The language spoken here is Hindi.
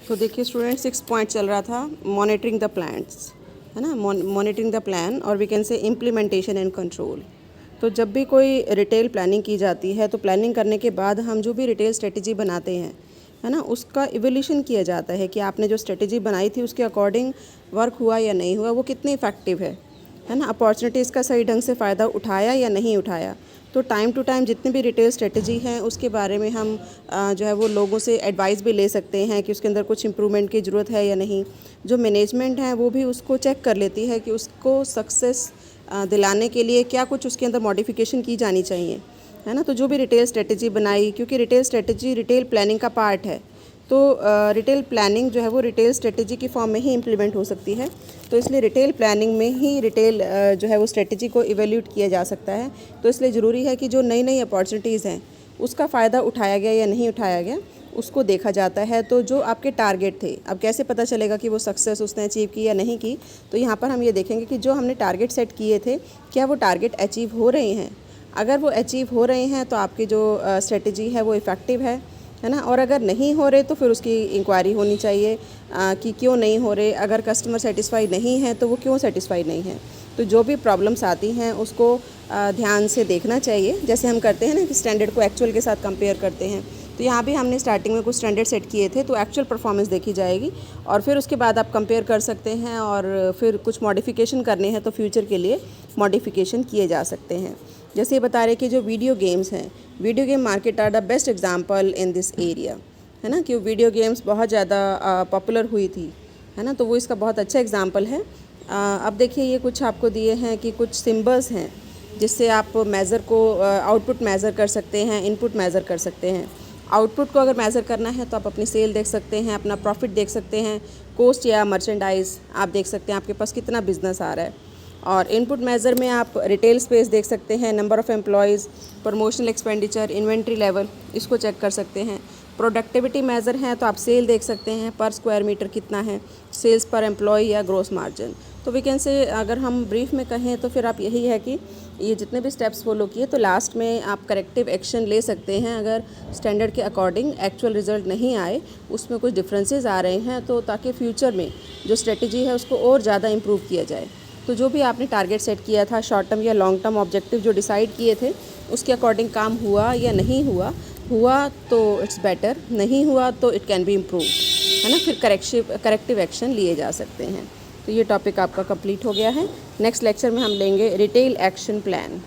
तो देखिए स्टूडेंट 6 पॉइंट चल रहा था, मॉनिटरिंग द प्लान्स, है ना, मॉनिटरिंग द प्लान, और we can say implementation and control. तो जब भी कोई रिटेल प्लानिंग की जाती है तो प्लानिंग करने के बाद हम जो भी रिटेल स्ट्रेटजी बनाते हैं, है ना, उसका इवोल्यूशन किया जाता है कि आपने जो स्ट्रेटजी बनाई थी उसके अकॉर्डिंग वर्क हुआ या नहीं हुआ, वो कितनी इफ़ेक्टिव है ना, अपॉर्चुनिटीज़ का सही ढंग से फ़ायदा उठाया या नहीं उठाया। तो टाइम टू टाइम जितनी भी रिटेल स्ट्रेटजी हैं उसके बारे में हम जो है वो लोगों से एडवाइस भी ले सकते हैं कि उसके अंदर कुछ इम्प्रूवमेंट की ज़रूरत है या नहीं। जो मैनेजमेंट है वो भी उसको चेक कर लेती है कि उसको सक्सेस दिलाने के लिए क्या कुछ उसके अंदर मॉडिफिकेशन की जानी चाहिए, है ना। तो जो भी रिटेल स्ट्रेटजी बनाई, क्योंकि रिटेल स्ट्रेटजी रिटेल प्लानिंग का पार्ट है, तो रिटेल प्लानिंग जो है वो रिटेल स्ट्रेटजी की फॉर्म में ही इम्प्लीमेंट हो सकती है। तो इसलिए रिटेल प्लानिंग में ही रिटेल जो है वो स्ट्रेटजी को इवेल्यूट किया जा सकता है। तो इसलिए ज़रूरी है कि जो नई नई अपॉर्चुनिटीज़ हैं उसका फ़ायदा उठाया गया या नहीं उठाया गया उसको देखा जाता है। तो जो आपके टारगेट थे, अब कैसे पता चलेगा कि वो सक्सेस उसने अचीव की या नहीं की, तो यहाँ पर हम ये देखेंगे कि जो हमने टारगेट सेट किए थे क्या वो टारगेट अचीव हो रहे हैं। अगर वो अचीव हो रहे हैं तो आपकी जो स्ट्रेटजी है वो इफ़ेक्टिव है ना। और अगर नहीं हो रहे तो फिर उसकी इंक्वायरी होनी चाहिए कि क्यों नहीं हो रहे। अगर कस्टमर सेटिस्फाई नहीं है तो वो क्यों सेटिस्फाई नहीं है। तो जो भी प्रॉब्लम्स आती हैं उसको ध्यान से देखना चाहिए, जैसे हम करते हैं ना कि स्टैंडर्ड को एक्चुअल के साथ कंपेयर करते हैं। तो यहाँ भी हमने स्टार्टिंग में कुछ स्टैंडर्ड सेट किए थे, तो एक्चुअल परफॉर्मेंस देखी जाएगी और फिर उसके बाद आप कंपेयर कर सकते हैं, और फिर कुछ मॉडिफिकेशन करने हैं तो फ्यूचर के लिए मॉडिफिकेशन किए जा सकते हैं। जैसे ये बता रहे कि जो वीडियो गेम्स हैं, video game market are the best example in this area, है ना, कि वीडियो गेम्स बहुत ज़्यादा पॉपुलर हुई थी, है ना। तो वो इसका बहुत अच्छा एग्जांपल है। अब देखिए ये कुछ आपको दिए हैं कि कुछ सिंबल्स हैं जिससे आप मेज़र को आउटपुट मेज़र कर सकते हैं, इनपुट मेज़र कर सकते हैं। आउटपुट को अगर मेज़र करना है तो आप अपनी सेल देख सकते हैं, अपना प्रॉफिट देख सकते हैं, कॉस्ट या मर्चेंडाइज आप देख सकते हैं, आपके पास कितना बिजनेस आ रहा है। और इनपुट मेज़र में आप रिटेल स्पेस देख सकते हैं, number of employees, promotional expenditure, inventory level, इसको चेक कर सकते हैं। प्रोडक्टिविटी मेज़र हैं तो आप सेल देख सकते हैं, पर स्क्वायर मीटर कितना है, सेल्स पर एम्प्लॉय या ग्रोस मार्जिन। तो वी कैन से, अगर हम ब्रीफ में कहें तो फिर आप यही है कि ये जितने भी स्टेप्स फॉलो किए तो लास्ट में आप करेक्टिव एक्शन ले सकते हैं अगर स्टैंडर्ड के अकॉर्डिंग एक्चुअल रिजल्ट नहीं आए, उसमें कुछ डिफरेंसेस आ रहे हैं, तो ताकि फ्यूचर में जो स्ट्रेटजी है उसको और ज़्यादा इम्प्रूव किया जाए। तो जो भी आपने टारगेट सेट किया था, शॉर्ट टर्म या लॉन्ग टर्म ऑब्जेक्टिव जो डिसाइड किए थे, उसके अकॉर्डिंग काम हुआ या नहीं हुआ, हुआ तो इट्स बेटर, नहीं हुआ तो इट कैन बी इम्प्रूव, है ना। फिर करेक्टिव एक्शन लिए जा सकते हैं। तो ये टॉपिक आपका कंप्लीट हो गया है। नेक्स्ट लेक्चर में हम लेंगे रिटेल एक्शन प्लान।